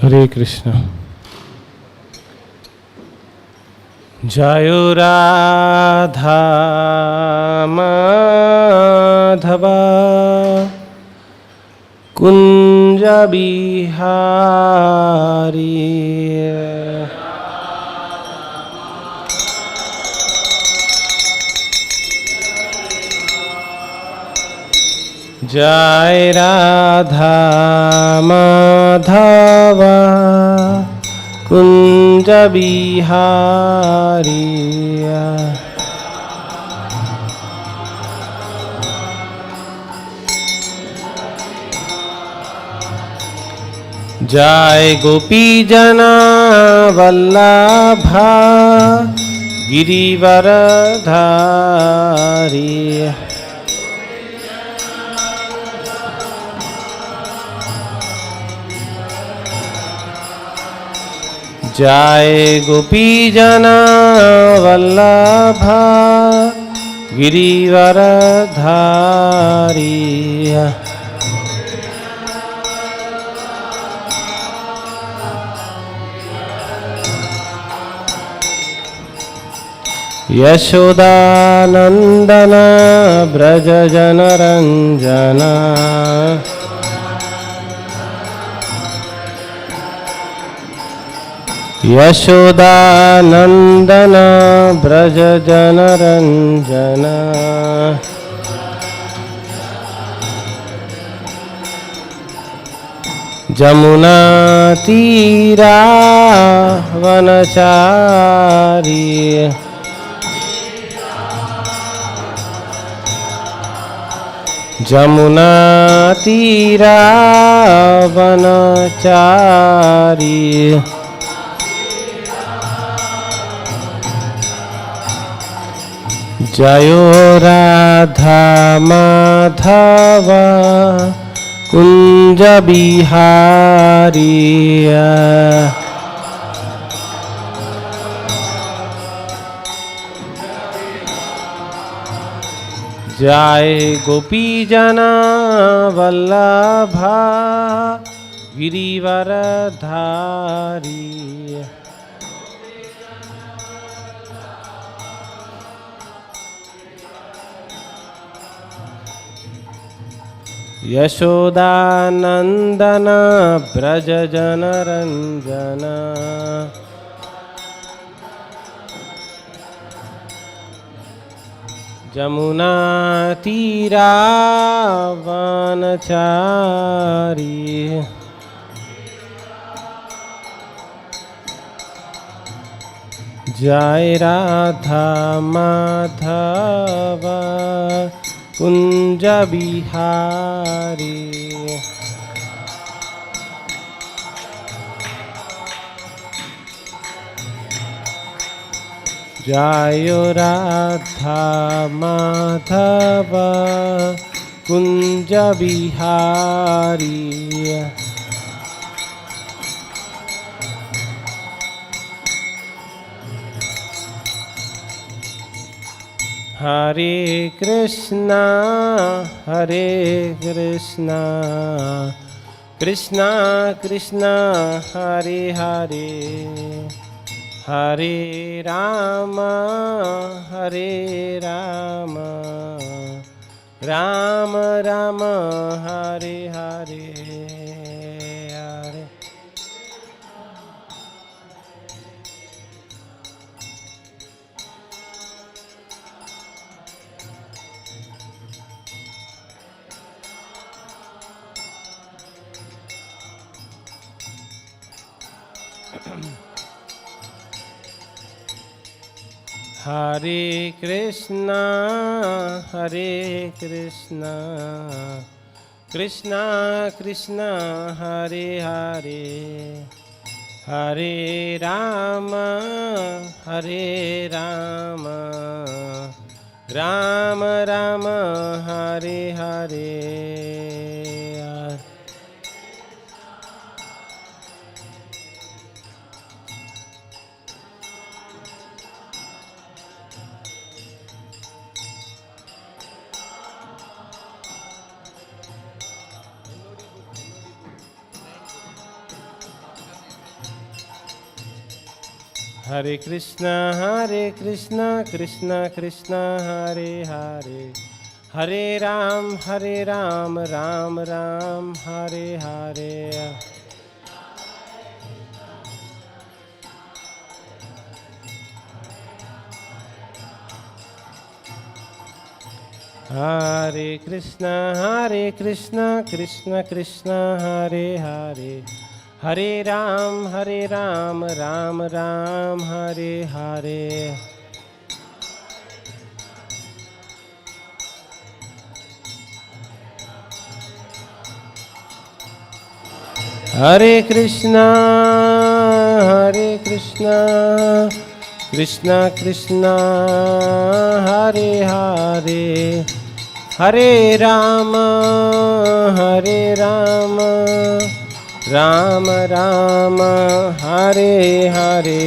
हरे कृष्ण। जयो राधा माधव कुंज बिहारी। जय राधा माधव कुंज बिहारी। जय गोपी जना वल्लभा गिरिवरधारी। जय गोपी जना वल्लभा गिरिवरधारी। यशोदानंदन ब्रज जनरंजना। यशोदानंदन ब्रज जनरंजना। जमुना तीरा वनचारी। जमुना तीरा वनचारी। जयो राधा माधव कुंज बिहारी। जय गोपी जना वल्लभा गिरिवरधारी। यशोदानंदन ब्रज जनरंजना। जमुना तीरा वनचारी। जय राधा माधव कुंज बिहारी। जय राधा माधव कुंज बिहारी। हरे कृष्णा कृष्णा कृष्णा हरे हरे। हरे राम राम राम हरे हरे। हरे हरे कृष्णा कृष्णा कृष्णा हरे हरे। हरे Ram Ram Ram Hare Hare. Hare Krishna Krishna Krishna Hare Hare, Hare Ram Ram Ram Hare Hare. Hare Krishna Krishna Krishna Hare Hare, Hare Ram Ram Ram Hare Hare. Hare Krishna Krishna Krishna Hare Hare, Hare Ram Ram Ram Hare Hare.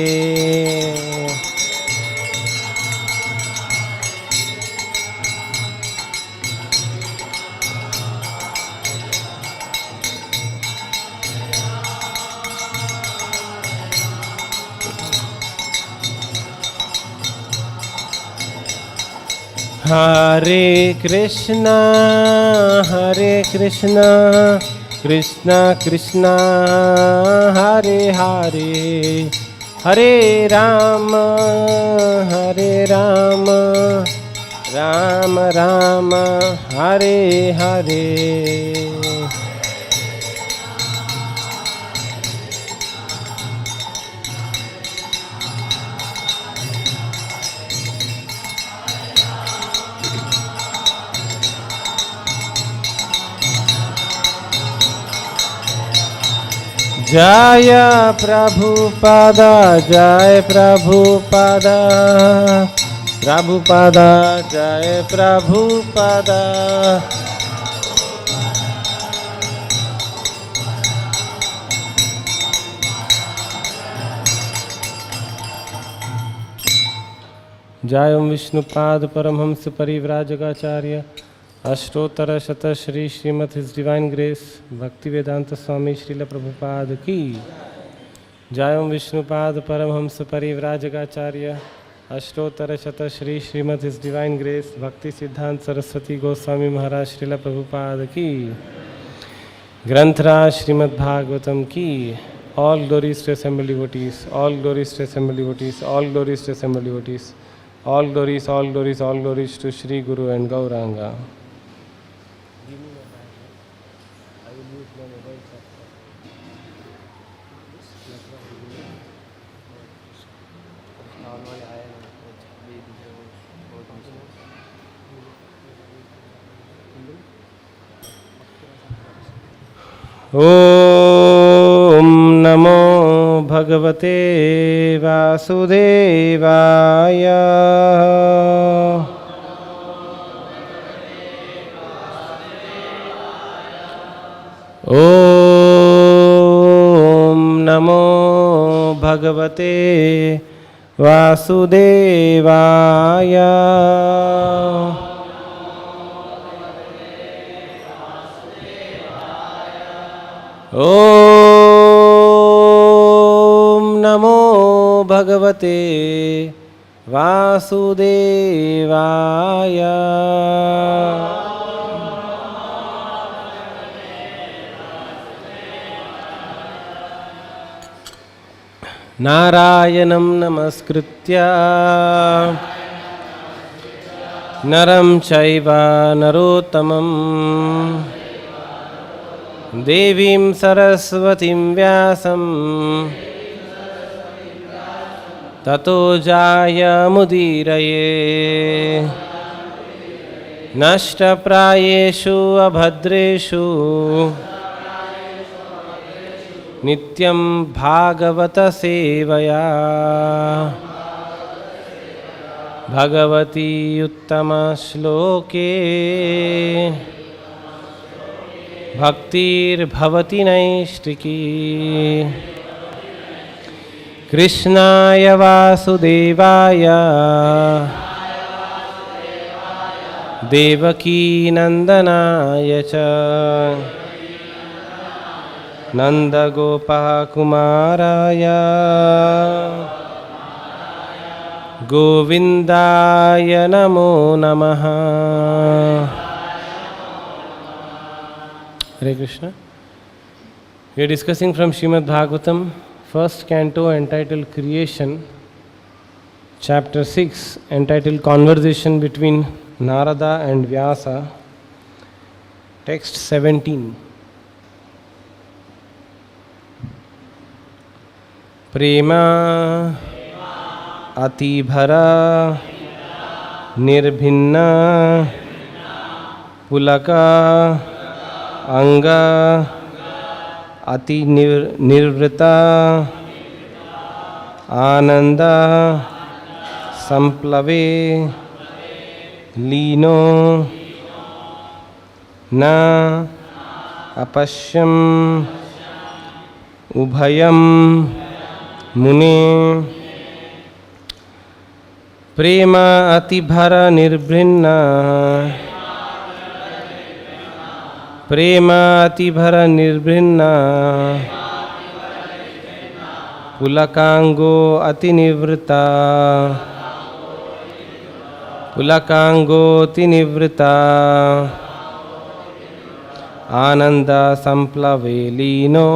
Hare Krishna Krishna Krishna Hare Hare, Hare Ram Ram Ram Hare Hare. Jaya Prabhupada, Jaya Prabhupada, Prabhupada, Jaya Prabhupada. Jayam Vishnupad Paramhams Parivrajagacharya Ashtotara Shata Shri Srimad His Divine Grace Bhaktivedanta Swami Srila Prabhupada Ki. Jayam Vishnupad Paramhams Parivrajagacharya Ashtotara Shata Shri Srimad His Divine Grace Bhakti Siddhanta Saraswati Goswami Maharaj Srila Prabhupada Ki. Granthra Śrīmad-Bhāgavatam Ki. All glories to assembled devotees, all glories to assembled devotees, all glories to assembled devotees, all glories, all glories, all glories to Shri Guru and Gauranga. Om Namo Bhagavate Vasudevaya. Om Namo Bhagavate Vasudevaya. Om Namo Bhagavate Vasudevaya. Narayanam namaskritya naram chaiva narottamam Devim Saraswatim Vyasam Tato Jaya Mudiraye Nashta Prayeshu Abhadreshu Nityam Bhagavata Sevaya Bhagavati Uttama Shloke Bhaktir Bhavati Naistiki Krishnaya Vasudevaya Devaki Nandanaya Cha Nanda Gopa Kumaraya Govindaya Namo Namaha. Hare Krishna. We are discussing from Śrīmad-Bhāgavatam, first canto entitled Creation, chapter 6 entitled Conversation between Narada and Vyasa, text 17. Prema atibhara nirbhinna pulaka anga ati nirvrita ananda samplave lino na apashyam ubhayam mune prema atibhara nirbhinna prema atibhara nirbhinna pulakango atinivrita pulakango atinivrita ananda samplave lino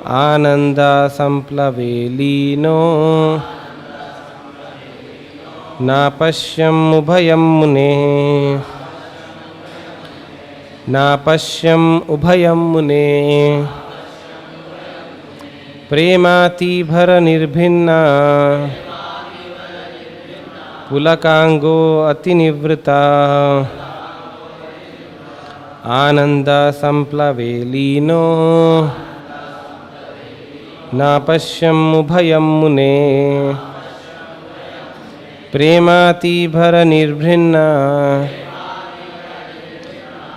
Ananda samplave lino napashyam ubhayam mune napashyam ubhayam mune premati bhara nirbhinna pulakango atinivrita ananda samplave lino napashyam ubhayam mune premati bhara nirbhinna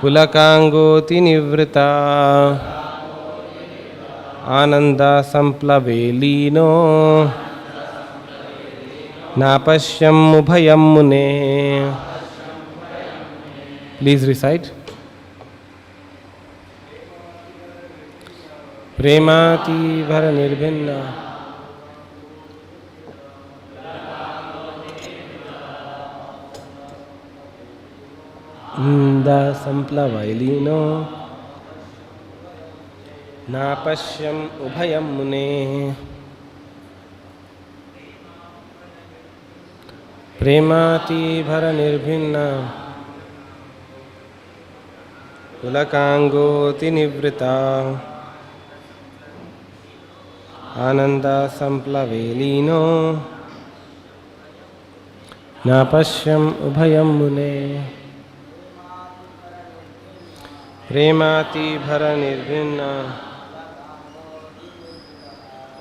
pulakango tinivrita ananda samplave lino napashyam ubhayam mune. Please recite. Premati bhara nirbhinna Nda samplavailino napashyam ubhayam mune premati bhara nirbhinna pulakango tinivrita Ananda samplave lino napashyam ubhayam mune premati bhara nirbhinna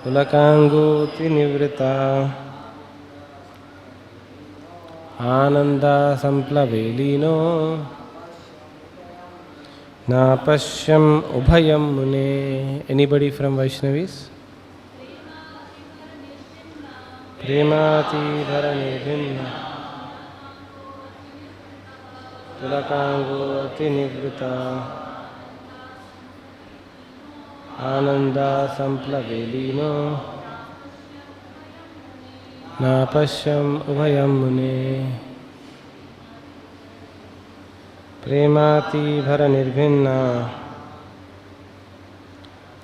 pulakango tinivrita Ananda samplave lino napashyam ubhayam mune. Anybody from Vaishnavis? Premati bhara nirbhinna pulakango atinivrita ananda samplave lino napashyam ubhayam mune premati bhara nirbhinna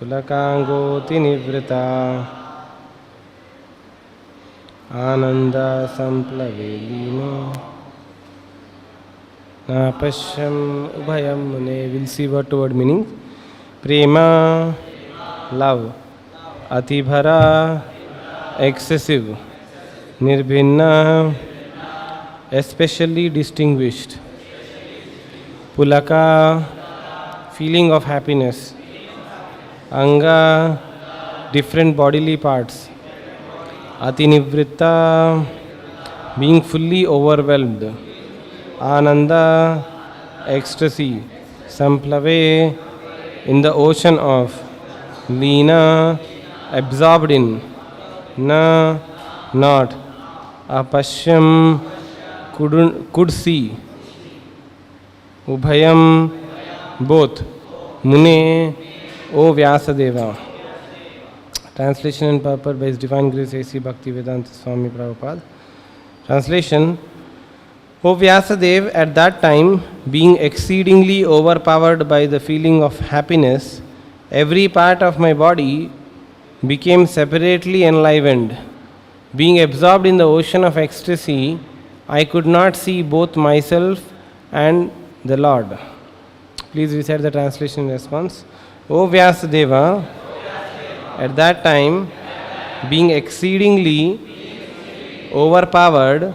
pulakango atinivrita Ananda samplave lino napashyam ubhayam mune. We'll see word to word meaning. Prema, love. Atibhara, excessive. Nirbhinna, especially distinguished. Pulaka, feeling of happiness. Anga, different bodily parts. Atinivrita, being fully overwhelmed. Ananda, ecstasy. Samplave, in the ocean of. Lina, absorbed in. Na, not. Apashyam, could see. Ubhayam, both. Mune, O Vyasadeva. Translation and purport by His Divine Grace A.C. Bhaktivedanta Swami Prabhupada. Translation. O Vyasadeva, at that time, being exceedingly overpowered by the feeling of happiness, every part of my body became separately enlivened. Being absorbed in the ocean of ecstasy, I could not see both myself and the Lord. Please recite the translation in response. O Vyasadeva, at that time, being exceedingly overpowered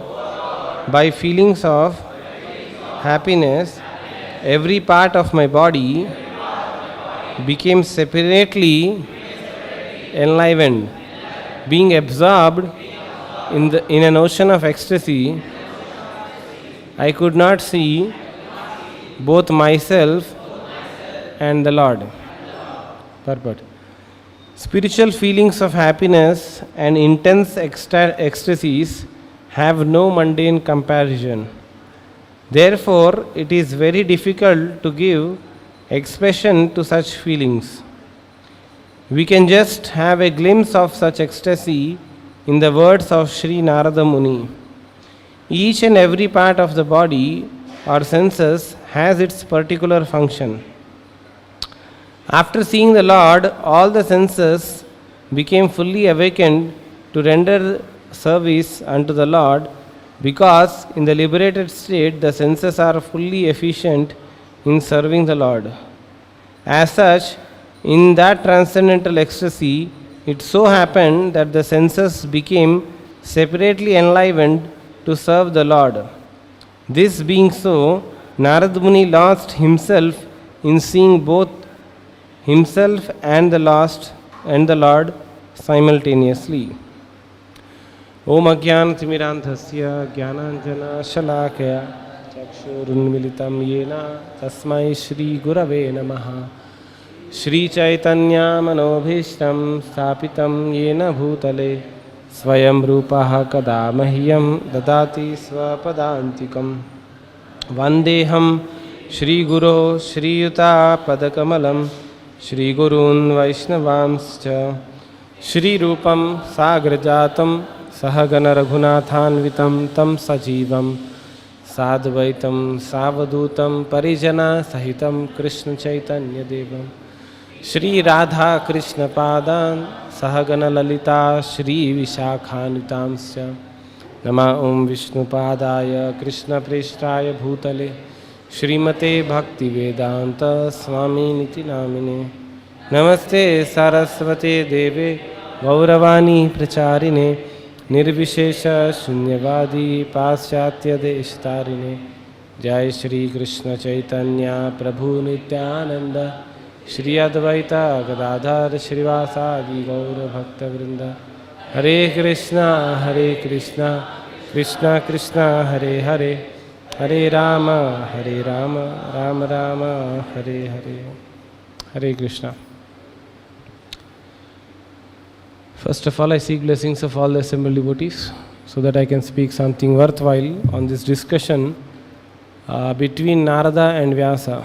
by feelings of happiness, every part of my body became separately enlivened. Being absorbed in an ocean of ecstasy, I could not see both myself and the Lord. Purport. Spiritual feelings of happiness and intense ecstasies have no mundane comparison. Therefore, it is very difficult to give expression to such feelings. We can just have a glimpse of such ecstasy in the words of Sri Narada Muni. Each and every part of the body or senses has its particular function. After seeing the Lord, all the senses became fully awakened to render service unto the Lord, because in the liberated state the senses are fully efficient in serving the Lord. As such, in that transcendental ecstasy, it so happened that the senses became separately enlivened to serve the Lord. This being so, Narad Muni lost himself in seeing both himself and the Lord simultaneously. Om Agyan Timiranthasya Gyananjana Shalakaya Chakshurunmilitam Yena Tasmai Shri Gurave Namaha Shri Chaitanya Manobhishtam Stapitam Yena Bhutale Swayam Rupaha Kada Mahyam Dadati Swapadantikam Vandeham Shri Guru Shri Yuta Padakamalam Shri Gurun Vaishnavamscha Shri Rupam Sagrajatam Sahagana Raghunathanvitam Tam Sajivam Sadvaitam Savadutam Parijana Sahitam Krishna Chaitanya Devam Shri Radha Krishna Padan Sahagana Lalita Shri Vishakhanutamsya Nama Om Vishnu Padaya Krishna Preshtaya Bhutale Shrimate Bhakti Vedanta Swami Niti Namine Namaste Saraswate Deve Gauravani Pracharine Nirvishesha Shunyavadi Paschatya Deshtarine Jai Shri Krishna Chaitanya Prabhu Nityananda Shri Advaita Gadadhar Srivasadi Gaura Bhakta Vrinda Hare Krishna Krishna Krishna Hare Hare Hare Rama Rama Rama Hare Hare. Hare Krishna. First of all, I seek blessings of all the assembled devotees so that I can speak something worthwhile on this discussion between Narada and Vyasa.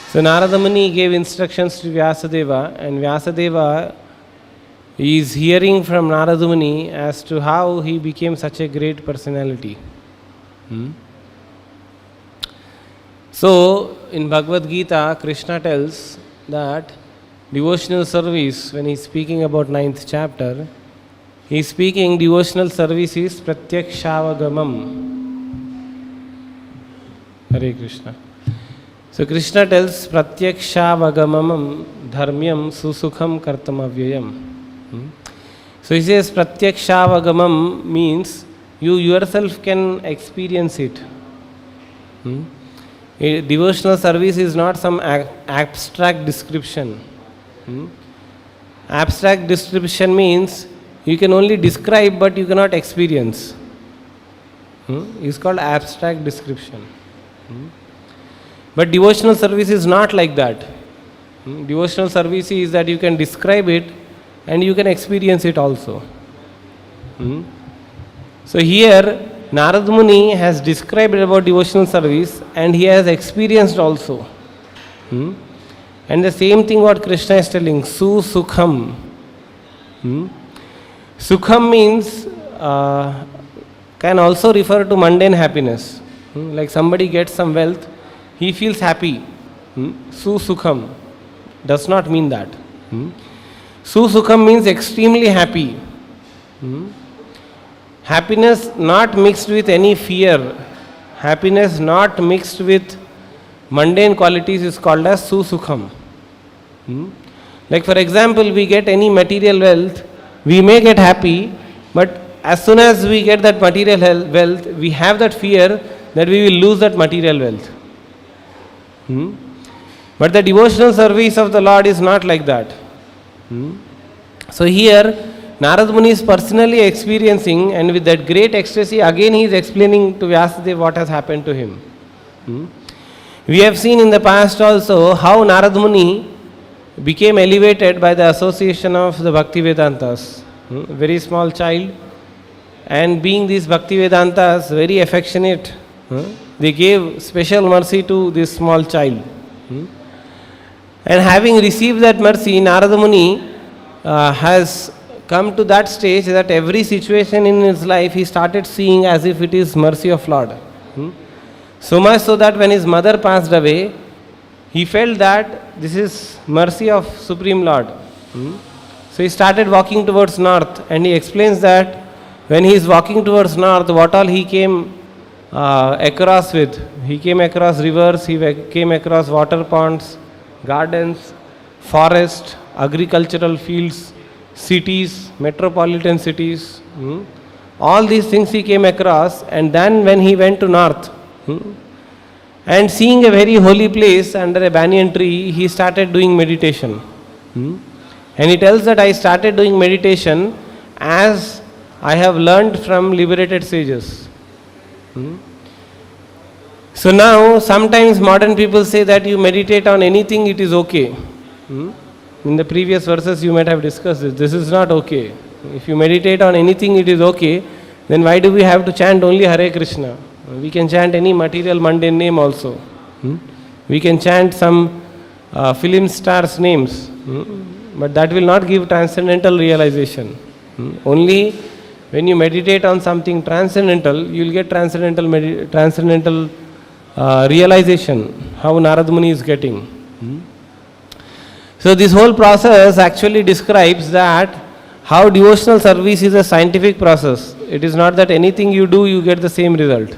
So Narada Muni gave instructions to Vyasadeva, and Vyasadeva is hearing from Narada Muni as to how he became such a great personality. So in Bhagavad Gita, Krishna tells that devotional service, when he is speaking about 9th chapter, he is speaking devotional service is pratyakshaavagamam. Hare Krishna. So Krishna tells pratyakshaavagamam dharmyam susukham kartamavyayam. So he says pratyakshaavagamam means you yourself can experience it. A devotional service is not some abstract description. Abstract description means you can only describe but you cannot experience. It's called abstract description. But devotional service is not like that. Devotional service is that you can describe it and you can experience it also. So here Narad Muni has described about devotional service and he has experienced also. And the same thing what Krishna is telling, Su Sukham. Sukham means, can also refer to mundane happiness. Like somebody gets some wealth, he feels happy. Su Sukham does not mean that. Su Sukham means extremely happy. Happiness not mixed with any fear, happiness not mixed with mundane qualities is called as Su Sukham. Like for example, we get any material wealth, we may get happy, but as soon as we get that material wealth, we have that fear that we will lose that material wealth. But the devotional service of the Lord is not like that. So here, Narad Muni is personally experiencing, and with that great ecstasy, again he is explaining to Vyasadeva what has happened to him. We have seen in the past also how Narad Muni became elevated by the association of the Bhakti Vedantas. Very small child, and being these Bhakti Vedantas very affectionate, they gave special mercy to this small child. And having received that mercy, Narada Muni has come to that stage that every situation in his life he started seeing as if it is mercy of Lord. So much so that when his mother passed away, he felt that this is mercy of Supreme Lord. So he started walking towards north, and he explains that when he is walking towards north, what all he came across with. He came across rivers, he came across water ponds, gardens, forest, agricultural fields, cities, metropolitan cities. All these things he came across, and then when he went to north, and seeing a very holy place under a banyan tree, he started doing meditation. And he tells that I started doing meditation as I have learned from liberated sages. So now sometimes modern people say that you meditate on anything, it is okay. In the previous verses you might have discussed this. This is not okay. If you meditate on anything, it is okay. Then why do we have to chant only Hare Krishna? We can chant any material mundane name also. We can chant some film stars' names. But that will not give transcendental realization. Only when you meditate on something transcendental, you will get transcendental realization, how Narad Muni is getting. So this whole process actually describes that how devotional service is a scientific process. It is not that anything you do, you get the same result.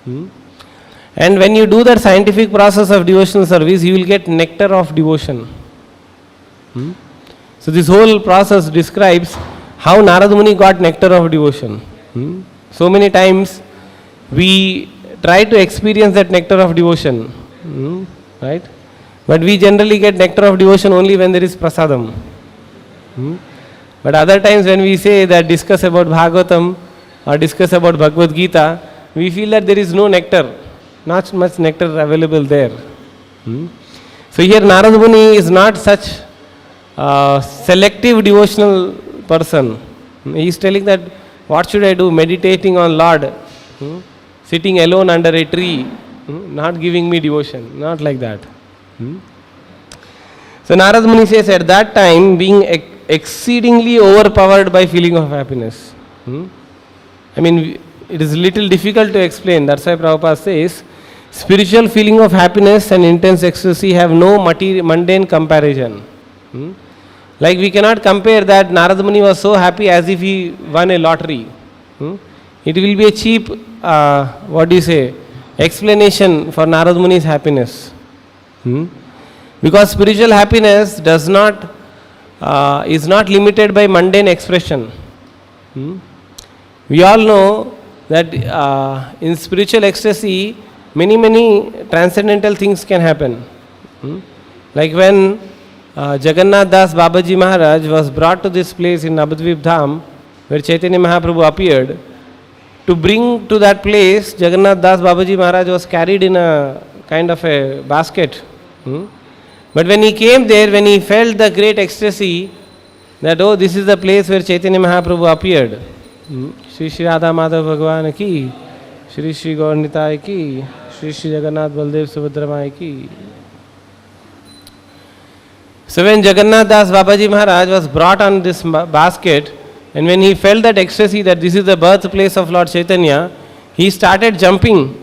And when you do that scientific process of devotional service, you will get nectar of devotion. So this whole process describes how Narad Muni got nectar of devotion. So many times we try to experience that nectar of devotion, right? But we generally get nectar of devotion only when there is prasadam. But other times when we say that discuss about Bhagavatam or discuss about Bhagavad Gita, we feel that there is no nectar, not much nectar available there. So here Narad Muni is not such selective devotional person. He is telling that what should I do? Meditating on Lord, sitting alone under a tree, not giving me devotion, not like that. So Narad Muni says at that time, being exceedingly overpowered by feeling of happiness. I mean, it is little difficult to explain. That's why Prabhupada says, spiritual feeling of happiness and intense ecstasy have no mundane comparison. Like we cannot compare that Narad Muni was so happy as if he won a lottery. It will be a cheap, explanation for Narad Muni's happiness. Because spiritual happiness is not limited by mundane expression. We all know that in spiritual ecstasy, many transcendental things can happen. Like when Jagannath Das Babaji Maharaj was brought to this place in Navadvip Dham, where Chaitanya Mahaprabhu appeared. To bring to that place, Jagannath Das Babaji Maharaj was carried in a kind of a basket. But when he came there, when he felt the great ecstasy, that oh, this is the place where Chaitanya Mahaprabhu appeared. Shri Shri Radha Madhava Bhagwan ki, Shri Shri Gaur Nitai ki, Shri Shri Jagannath Baldev Subhadra Mai ki. So when Jagannath Das Babaji Maharaj was brought on this basket, and when he felt that ecstasy, that this is the birthplace of Lord Chaitanya, he started jumping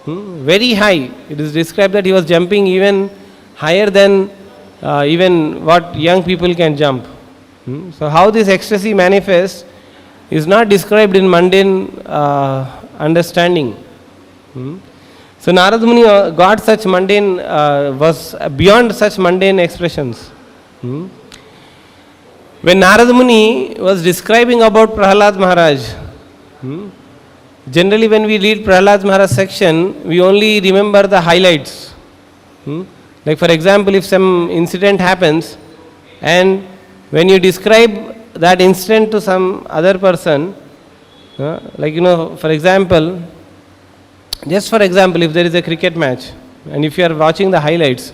very high. It is described that he was jumping even higher than even what young people can jump. So how this ecstasy manifests is not described in mundane understanding. So Narad Muni got such mundane, was beyond such mundane expressions. When Narad Muni was describing about Prahlad Maharaj, generally when we read Prahlad Maharaj section, we only remember the highlights. Like for example, if some incident happens, and when you describe that incident to some other person, like for example, just for example, if there is a cricket match, and if you are watching the highlights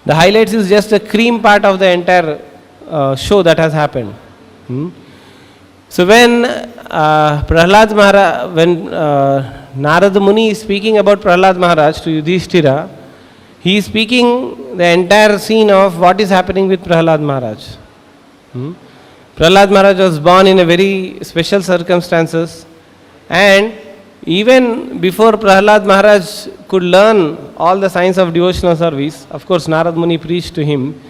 is just the cream part of the entire show that has happened. So when Prahlad Maharaj, when Narad Muni is speaking about Prahlad Maharaj to Yudhishthira, he is speaking the entire scene of what is happening with Prahlad Maharaj. Prahlad Maharaj was born in a very special circumstances, and even before Prahlad Maharaj could learn all the science of devotional service, of course Narad Muni preached to him,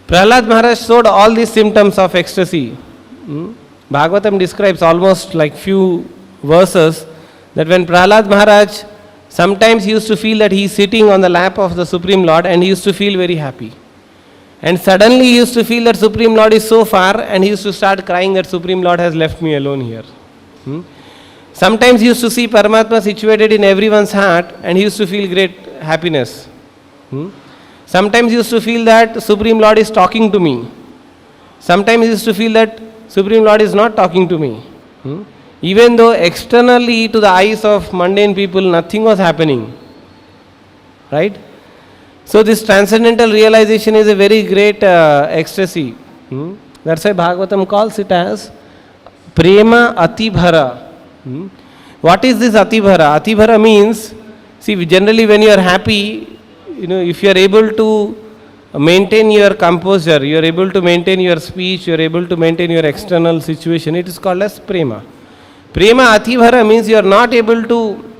Prahlad Maharaj showed all these symptoms of ecstasy. Bhagavatam describes almost like few verses that when Prahlad Maharaj, sometimes he used to feel that he is sitting on the lap of the Supreme Lord and he used to feel very happy. And suddenly he used to feel that Supreme Lord is so far and he used to start crying that Supreme Lord has left me alone here. Sometimes he used to see Paramatma situated in everyone's heart and he used to feel great happiness. Sometimes he used to feel that Supreme Lord is talking to me. Sometimes he used to feel that Supreme Lord is not talking to me. Even though externally to the eyes of mundane people nothing was happening. Right? So this transcendental realization is a very great ecstasy. That's why Bhagavatam calls it as Prema Atibhara. What is this Atibhara? Atibhara means, see, generally when you are happy, if you are able to maintain your composure, you are able to maintain your speech, you are able to maintain your external situation, it is called as Prema. Prema Atibhara means you are not able to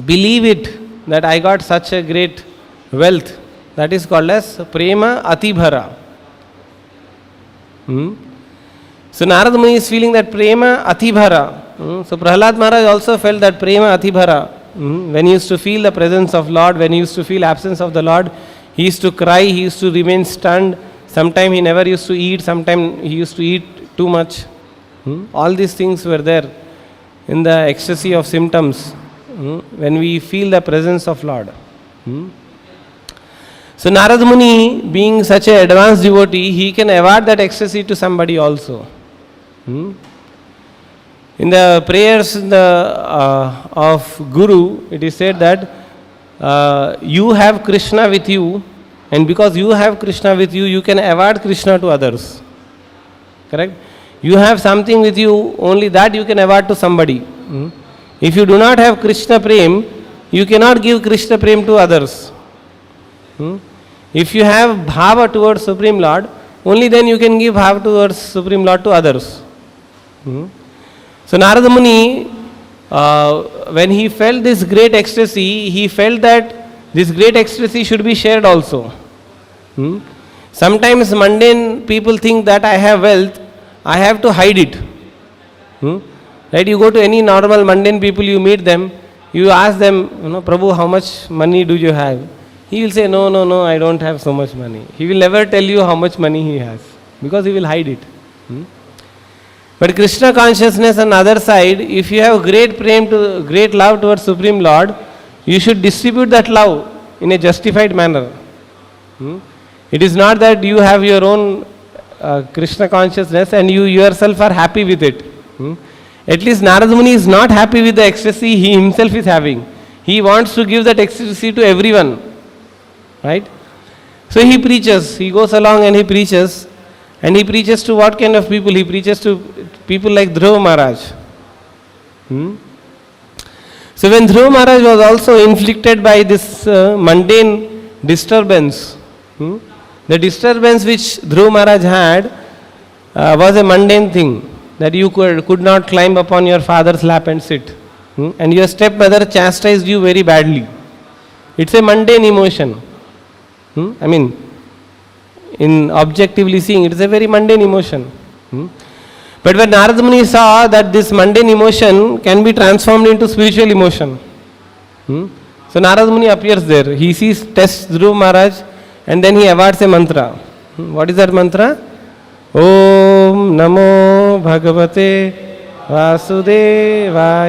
believe it that I got such a great wealth. That is called as Prema Atibhara. So Narad Muni is feeling that Prema Atibhara. So Prahlad Maharaj also felt that Prema Atibhara. When he used to feel the presence of Lord, when he used to feel absence of the Lord, he used to cry, he used to remain stunned. Sometimes he never used to eat, sometimes he used to eat too much. All these things were there in the ecstasy of symptoms when we feel the presence of Lord. So Narad Muni, being such an advanced devotee, he can award that ecstasy to somebody also. In the prayers of Guru, it is said that you have Krishna with you, and because you have Krishna with you, you can award Krishna to others. Correct? You have something with you, only that you can award to somebody. If you do not have Krishna Prem, you cannot give Krishna Prem to others. If you have Bhava towards Supreme Lord, only then you can give Bhava towards Supreme Lord to others. So Narada Muni, when he felt this great ecstasy, he felt that this great ecstasy should be shared also. Sometimes mundane people think that I have wealth, I have to hide it. Right? You go to any normal mundane people, you meet them, you ask them, Prabhu, how much money do you have? He will say, no, I don't have so much money. He will never tell you how much money he has, because he will hide it. But Krishna consciousness on the other side, if you have great love towards Supreme Lord, you should distribute that love in a justified manner. It is not that you have your own Krishna consciousness and you yourself are happy with it. At least Narada Muni is not happy with the ecstasy he himself is having. He wants to give that ecstasy to everyone. Right? So he preaches, he goes along and he preaches. And he preaches to what kind of people? He preaches to people like Dhruva Maharaj. So when Dhruva Maharaj was also inflicted by this mundane disturbance, The disturbance which Dhruva Maharaj had was a mundane thing, that you could not climb upon your father's lap and sit. And your stepmother chastised you very badly. It's a mundane emotion. I mean, in objectively seeing, it is a very mundane emotion. But when Narada Muni saw that this mundane emotion can be transformed into spiritual emotion, so Narada Muni appears there. He tests Dhruva Maharaj, and then he awards a mantra. What is that mantra? Om Namo Bhagavate Vasudevaya.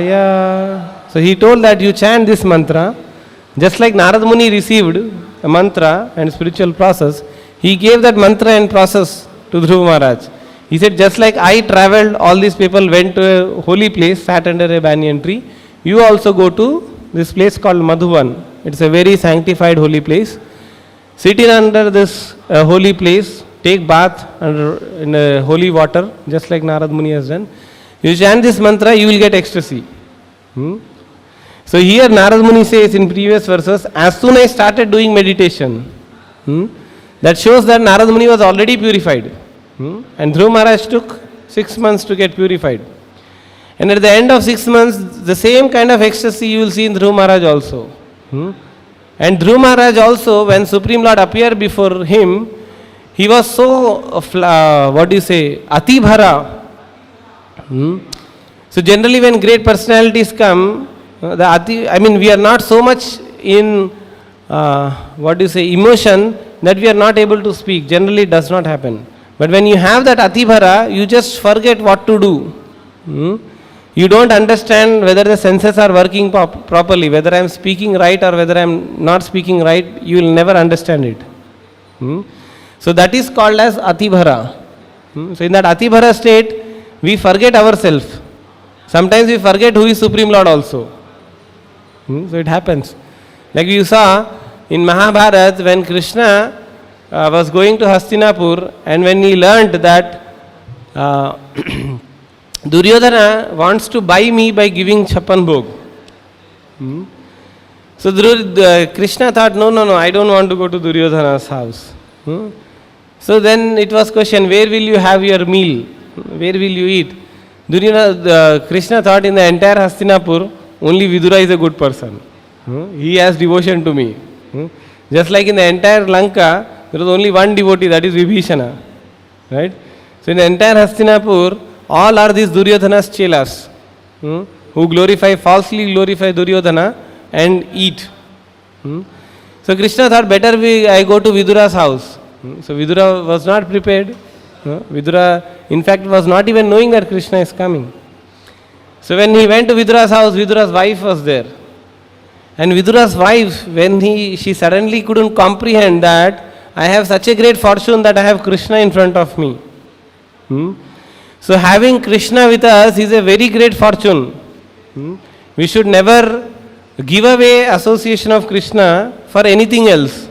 So he told that you chant this mantra, just like Narada Muni received a mantra and spiritual process, he gave that mantra and process to Dhruva Maharaj. He said, just like I travelled, all these people went to a holy place, sat under a banyan tree, you also go to this place called Madhuvan. It's a very sanctified holy place. Sit in under this holy place, take bath in holy water, just like Narada Muni has done. You chant this mantra, you will get ecstasy. So here Narada Muni says in previous verses, as soon as I started doing meditation, that shows that Narada Muni was already purified. And Dhruva Maharaj took 6 months to get purified. And at the end of 6 months, the same kind of ecstasy you will see in Dhruva Maharaj also. And Dhruva Maharaj also, when Supreme Lord appeared before him, he was so, Atibhara. So generally when great personalities come, we are not so much in, emotion that we are not able to speak. Generally it does not happen. But when you have that Atibhara, you just forget what to do. You don't understand whether the senses are working properly, whether I am speaking right or whether I am not speaking right, you will never understand it. So that is called as Atibhara. So in that Atibhara state, we forget ourselves. Sometimes we forget who is Supreme Lord also. So it happens. Like you saw in Mahabharata, when Krishna was going to Hastinapur, and when he learnt that Duryodhana wants to buy me by giving Chappan Bhog. So Krishna thought, no, I don't want to go to Duryodhana's house. So then it was question, where will you have your meal? Where will you eat? Krishna thought in the entire Hastinapur, only Vidura is a good person. He has devotion to me. Just like in the entire Lanka, there was only one devotee, that is Vibhishana. Right? So in the entire Hastinapur, all are these Duryodhana's chelas, who falsely glorify Duryodhana and eat. So Krishna thought, better I go to Vidura's house. So Vidura was not prepared. Vidura, in fact, was not even knowing that Krishna is coming. So when he went to Vidura's house, Vidura's wife was there. And Vidura's wife, when she suddenly couldn't comprehend that I have such a great fortune that I have Krishna in front of me. So having Krishna with us is a very great fortune. We should never give away association of Krishna for anything else.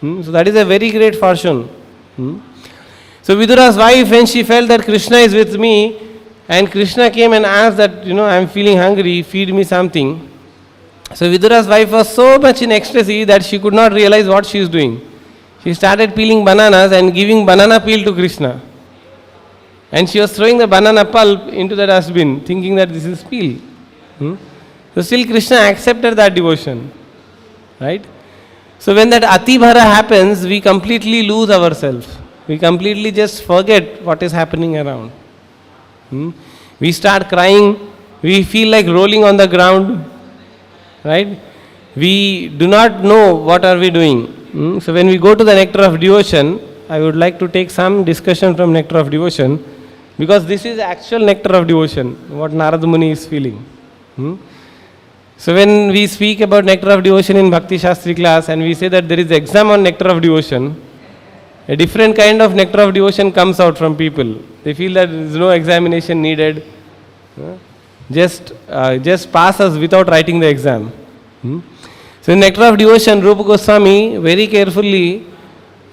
So that is a very great fortune. So Vidura's wife, when she felt that Krishna is with me, and Krishna came and asked that, I am feeling hungry, feed me something. So Vidura's wife was so much in ecstasy that she could not realize what she is doing. She started peeling bananas and giving banana peel to Krishna. And she was throwing the banana pulp into the dustbin, thinking that this is peel. So still Krishna accepted that devotion. Right? So when that Atibhara happens, we completely lose ourselves. We completely just forget what is happening around. We start crying, we feel like rolling on the ground. Right? We do not know what are we doing. So when we go to the Nectar of Devotion, I would like to take some discussion from Nectar of Devotion, because this is actual Nectar of Devotion, what Narada Muni is feeling. So when we speak about Nectar of Devotion in Bhakti Shastri class, and we say that there is exam on Nectar of Devotion, a different kind of Nectar of Devotion comes out from people. They feel that there is no examination needed. Just pass us without writing the exam. So in Nectar of Devotion, Rupa Goswami very carefully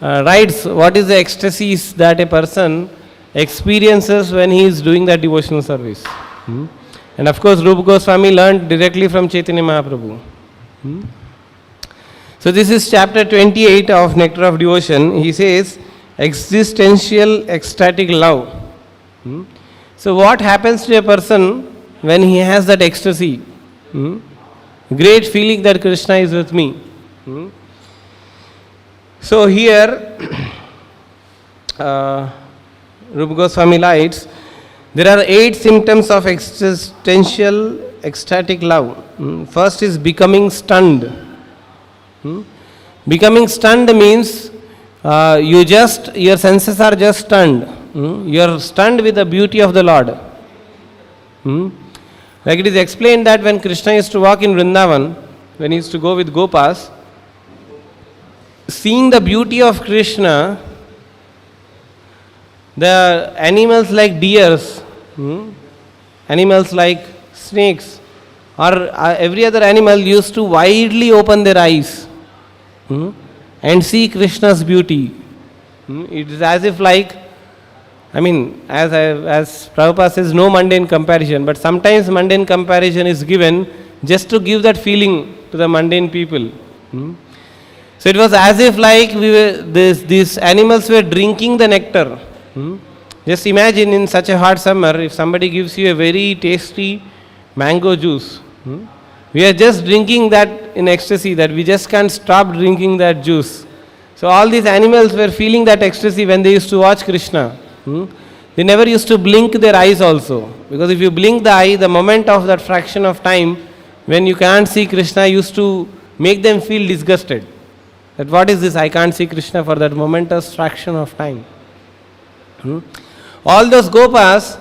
writes what is the ecstasies that a person experiences when he is doing that devotional service. And of course, Rupa Goswami learned directly from Chaitanya Mahaprabhu. So this is chapter 28 of Nectar of Devotion. He says, existential ecstatic love. So what happens to a person when he has that ecstasy? Great feeling that Krishna is with me. So here, Rupa Goswami lights, there are 8 symptoms of existential ecstatic love. First is becoming stunned. Becoming stunned means your senses are just stunned. You are stunned with the beauty of the Lord. Like it is explained that when Krishna used to walk in Vrindavan, when he used to go with Gopas, seeing the beauty of Krishna, the animals like deers, animals like snakes, or every other animal used to widely open their eyes and see Krishna's beauty. It is as if like, as Prabhupada says, no mundane comparison, but sometimes mundane comparison is given just to give that feeling to the mundane people. So it was as if like these animals were drinking the nectar. Just imagine in such a hot summer, if somebody gives you a very tasty mango juice, we are just drinking that in ecstasy, that we just can't stop drinking that juice. So all these animals were feeling that ecstasy when they used to watch Krishna. They never used to blink their eyes also, because if you blink the eye, the moment of that fraction of time when you can't see Krishna used to make them feel disgusted. That what is this, I can't see Krishna for that momentous fraction of time. All those gopas,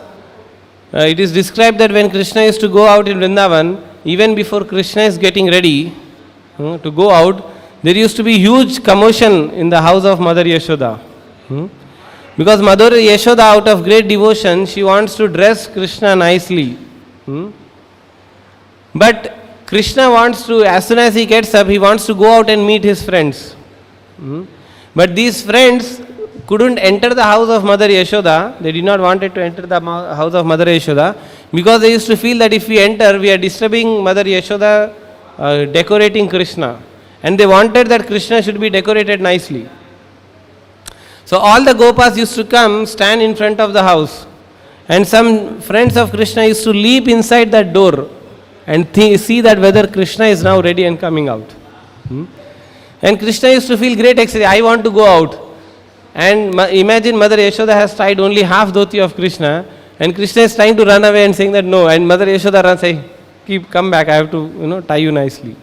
it is described that when Krishna used to go out in Vrindavan, even before Krishna is getting ready to go out, there used to be huge commotion in the house of Mother Yashoda. Because Mother Yashoda, out of great devotion, she wants to dress Krishna nicely. But Krishna wants to, as soon as he gets up, he wants to go out and meet his friends. But these friends couldn't enter the house of Mother Yashoda. They did not want to enter the house of Mother Yashoda because they used to feel that if we enter, we are disturbing Mother Yashoda decorating Krishna. And they wanted that Krishna should be decorated nicely. So all the gopas used to come, stand in front of the house. And some friends of Krishna used to leap inside that door and see that whether Krishna is now ready and coming out. And Krishna used to feel great ecstasy. I want to go out. And imagine Mother Yashoda has tied only half dhoti of Krishna, and Krishna is trying to run away and saying that no, and Mother Yashoda runs, say, come back, I have to tie you nicely.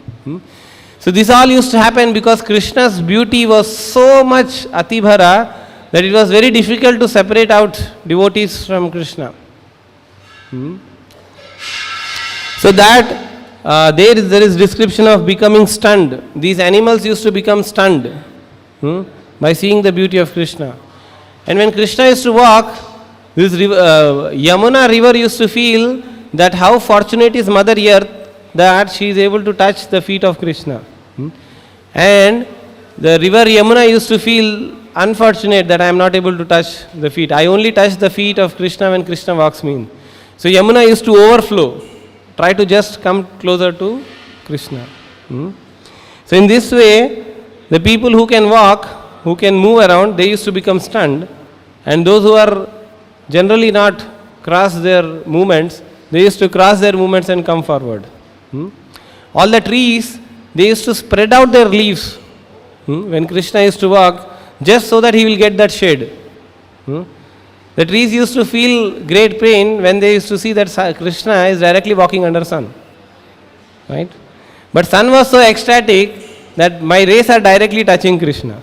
So this all used to happen because Krishna's beauty was so much atibhara that it was very difficult to separate out devotees from Krishna. So that there is description of becoming stunned. These animals used to become stunned by seeing the beauty of Krishna. And when Krishna used to walk, this Yamuna river used to feel that how fortunate is Mother Earth that she is able to touch the feet of Krishna. And the river Yamuna used to feel unfortunate that I am not able to touch the feet. I only touch the feet of Krishna when Krishna walks me in. So Yamuna used to overflow, try to just come closer to Krishna. So in this way, the people who can walk, who can move around, they used to become stunned. And those who are generally not cross their movements, they used to cross their movements and come forward. All the trees, they used to spread out their leaves when Krishna used to walk, just so that he will get that shade. The trees used to feel great pain when they used to see that Krishna is directly walking under sun. Right? But sun was so ecstatic that my rays are directly touching Krishna.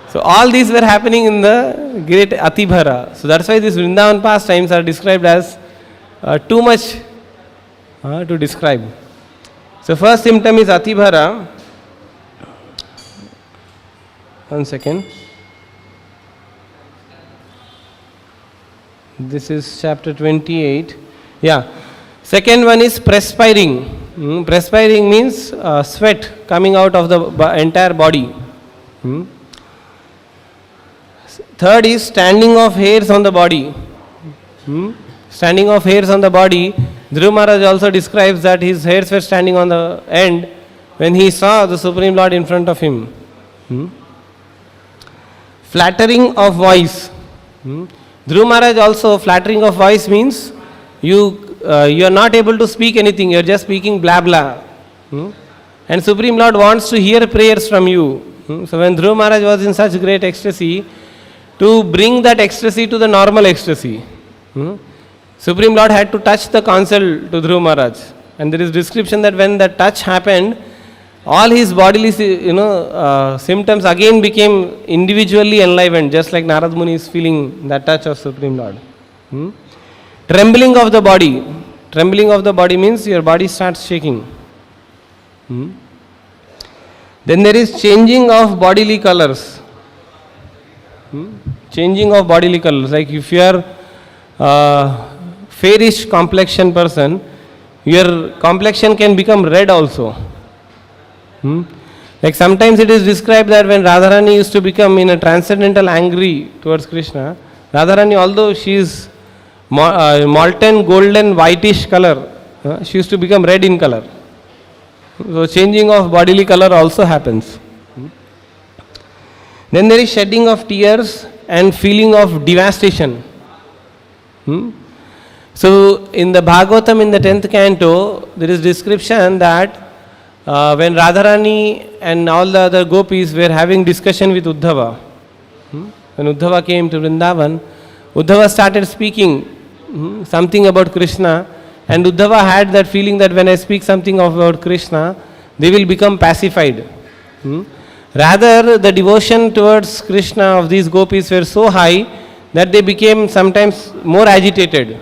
So all these were happening in the great Atibhara. So that's why these Vrindavan pastimes are described as too much to describe. So first symptom is Atibhara. 1 second. This is chapter 28. Yeah. Second one is perspiring. Perspiring means sweat coming out of the entire body. Third is standing of hairs on the body. Standing of hairs on the body. Dhruv Maharaj also describes that his hairs were standing on the end when he saw the Supreme Lord in front of him. Flattering of voice. Dhruva Maharaj also, flattering of voice means you are not able to speak anything, you are just speaking blah blah. And Supreme Lord wants to hear prayers from you. So when Dhruva Maharaj was in such great ecstasy, to bring that ecstasy to the normal ecstasy, Supreme Lord had to touch the console to Dhruva Maharaj. And there is description that when the touch happened, all his bodily symptoms again became individually enlivened, just like Narad Muni is feeling that touch of Supreme Lord. Trembling of the body. Trembling of the body means your body starts shaking. Then there is changing of bodily colors. Changing of bodily colors. Like if you are fairish complexion person, your complexion can become red also. Like sometimes it is described that when Radharani used to become in a transcendental angry towards Krishna, Radharani, although she is molten golden whitish color, she used to become red in color. So changing of bodily color also happens. Then there is shedding of tears and feeling of devastation. So in the Bhagavatam, in the 10th canto, there is description that when Radharani and all the other gopis were having discussion with Uddhava, when Uddhava came to Vrindavan, Uddhava started speaking something about Krishna, and Uddhava had that feeling that when I speak something about Krishna, they will become pacified. Rather, the devotion towards Krishna of these gopis were so high that they became sometimes more agitated.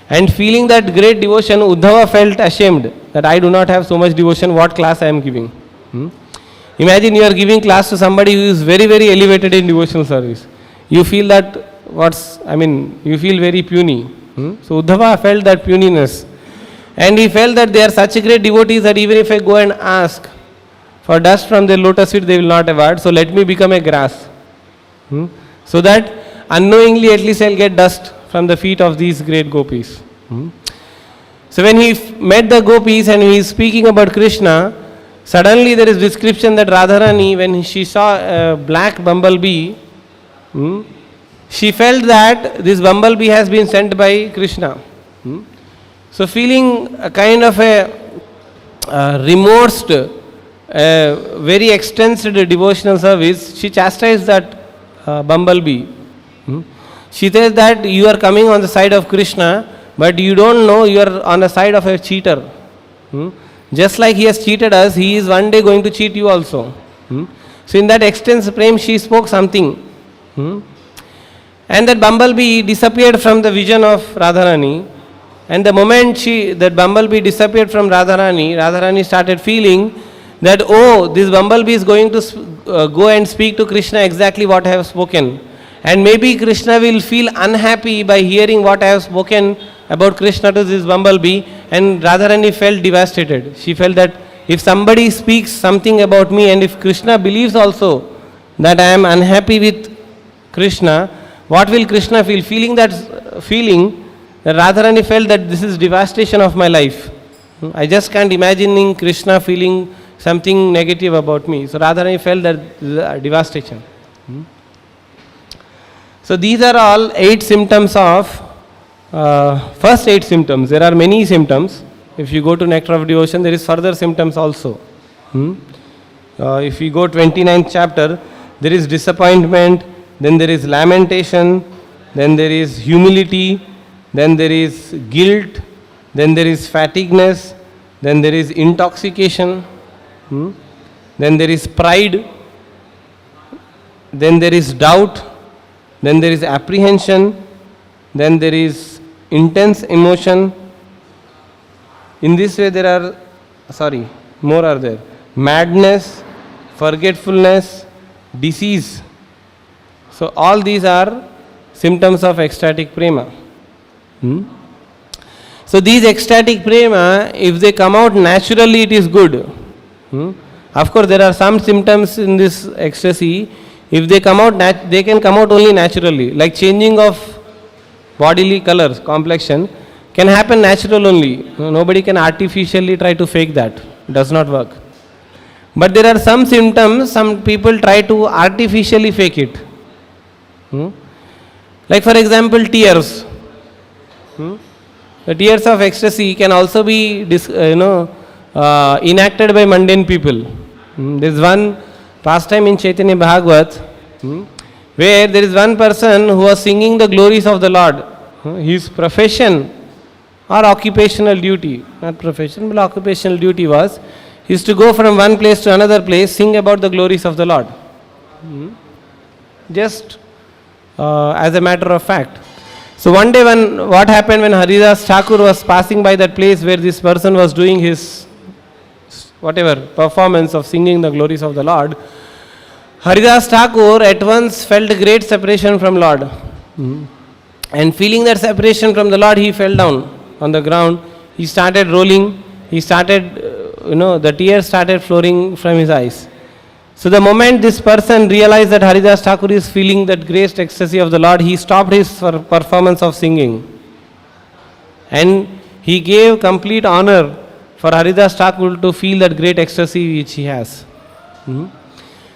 And feeling that great devotion, Uddhava felt ashamed that I do not have so much devotion, what class I am giving. Imagine you are giving class to somebody who is very, very elevated in devotional service. You feel that, you feel very puny. So Uddhava felt that puniness. And he felt that they are such great devotees that even if I go and ask for dust from their lotus feet, they will not award. So let me become a grass. So that unknowingly at least I will get dust from the feet of these great gopis. So when he met the gopis and he is speaking about Krishna, suddenly there is description that Radharani, when she saw a black bumblebee, she felt that this bumblebee has been sent by Krishna. So feeling a kind of a remorsed, very extended devotional service, she chastised that bumblebee. She says that you are coming on the side of Krishna, but you don't know you are on the side of a cheater. Just like he has cheated us, he is one day going to cheat you also. So in that extensive prem, she spoke something. And that bumblebee disappeared from the vision of Radharani. And the moment that bumblebee disappeared from Radharani, Radharani started feeling that, oh, this bumblebee is going to go and speak to Krishna exactly what I have spoken. And maybe Krishna will feel unhappy by hearing what I have spoken about Krishna to this bumblebee, and Radharani felt devastated. She felt that if somebody speaks something about me, and if Krishna believes also that I am unhappy with Krishna, what will Krishna feel? Feeling that Radharani felt that this is devastation of my life. I just can't imagine Krishna feeling something negative about me. So Radharani felt that devastation. So these are all 8 symptoms of, first 8 symptoms. There are many symptoms. If you go to Nectar of Devotion, there is further symptoms also. If you go 29th chapter, there is disappointment, then there is lamentation, then there is humility, then there is guilt, then there is fatigueness, then there is intoxication, then there is pride, then there is doubt, then there is apprehension, then there is intense emotion. In this way there are, more are there. Madness, forgetfulness, disease. So all these are symptoms of ecstatic prema. So these ecstatic prema, if they come out naturally, it is good. Of course there are some symptoms in this ecstasy. If they come out, they can come out only naturally. Like changing of bodily colors, complexion, can happen natural only. Nobody can artificially try to fake that. It does not work. But there are some symptoms, some people try to artificially fake it. Like for example, tears. The tears of ecstasy can also be enacted by mundane people. There is one pastime in Chaitanya Bhagavat where there is one person who was singing the glories of the Lord. His profession or occupational duty, not profession but occupational duty was, he used to go from one place to another place, sing about the glories of the Lord. Just as a matter of fact. So one day what happened when Haridas Thakur was passing by that place where this person was doing his whatever performance of singing the glories of the Lord, Haridas Thakur at once felt a great separation from Lord. And feeling that separation from the Lord, he fell down on the ground. He started rolling. He started, the tears started flowing from his eyes. So the moment this person realized that Haridas Thakur is feeling that great ecstasy of the Lord, he stopped his performance of singing. And he gave complete honor for Haridas Thakur to feel that great ecstasy which he has.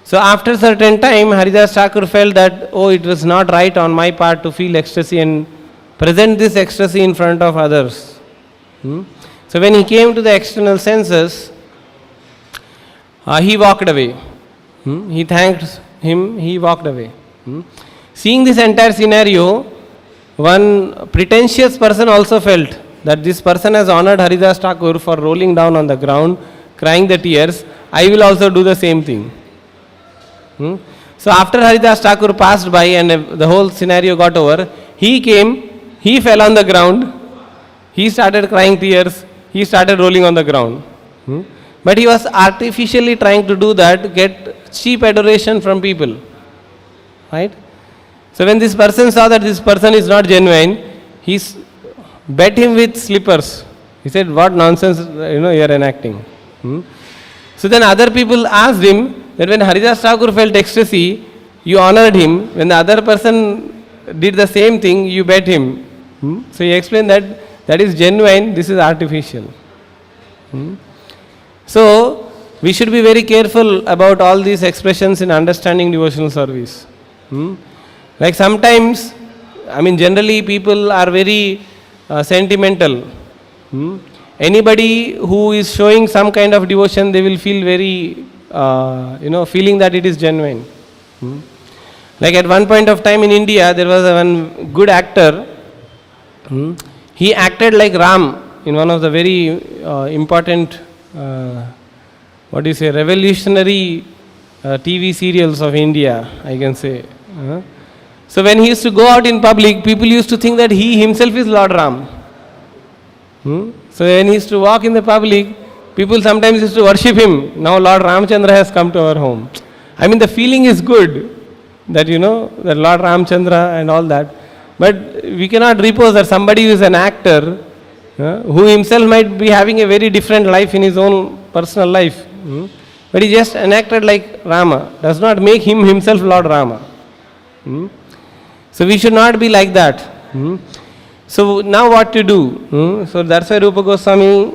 So after a certain time, Haridas Thakur felt that, it was not right on my part to feel ecstasy and present this ecstasy in front of others. So when he came to the external senses, he walked away. He thanked him, he walked away. Seeing this entire scenario, one pretentious person also felt that this person has honored Haridas Thakur for rolling down on the ground, crying the tears. I will also do the same thing. So after Haridas Thakur passed by and the whole scenario got over, he came, he fell on the ground, he started crying tears, he started rolling on the ground. But he was artificially trying to do that, get cheap adoration from people. Right? So when this person saw that this person is not genuine, he bet him with slippers. He said, what nonsense you are enacting. So then other people asked him that when Haridas Thakur felt ecstasy, you honored him. When the other person did the same thing, you bet him. So he explained that is genuine, this is artificial. So we should be very careful about all these expressions in understanding devotional service. Like sometimes, generally people are very sentimental. Anybody who is showing some kind of devotion, they will feel very, feeling that it is genuine. Like at one point of time in India, there was one good actor. He acted like Ram in one of the very important, revolutionary TV serials of India, I can say. So when he used to go out in public, people used to think that he himself is Lord Ram. So when he used to walk in the public, people sometimes used to worship him. Now Lord Ramchandra has come to our home. The feeling is good that that Lord Ramchandra and all that. But we cannot repose that somebody who is an actor, who himself might be having a very different life in his own personal life. But he just enacted like Rama. Does not make him himself Lord Rama. So we should not be like that. So now what to do? So that's why Rupa Goswami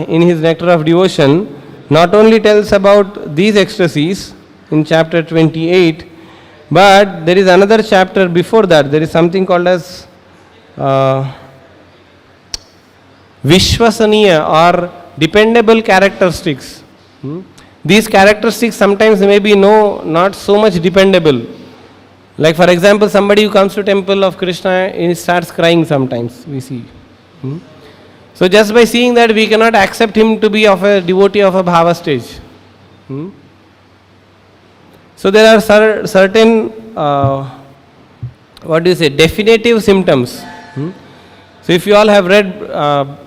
in his Nectar of Devotion not only tells about these ecstasies in chapter 28, but there is another chapter before that. There is something called as Vishwasaniya or dependable characteristics. These characteristics sometimes may be not so much dependable. Like for example, somebody who comes to temple of Krishna, he starts crying sometimes, we see. So just by seeing that, we cannot accept him to be of a devotee of a bhava stage. So there are certain, definitive symptoms. So if you all have read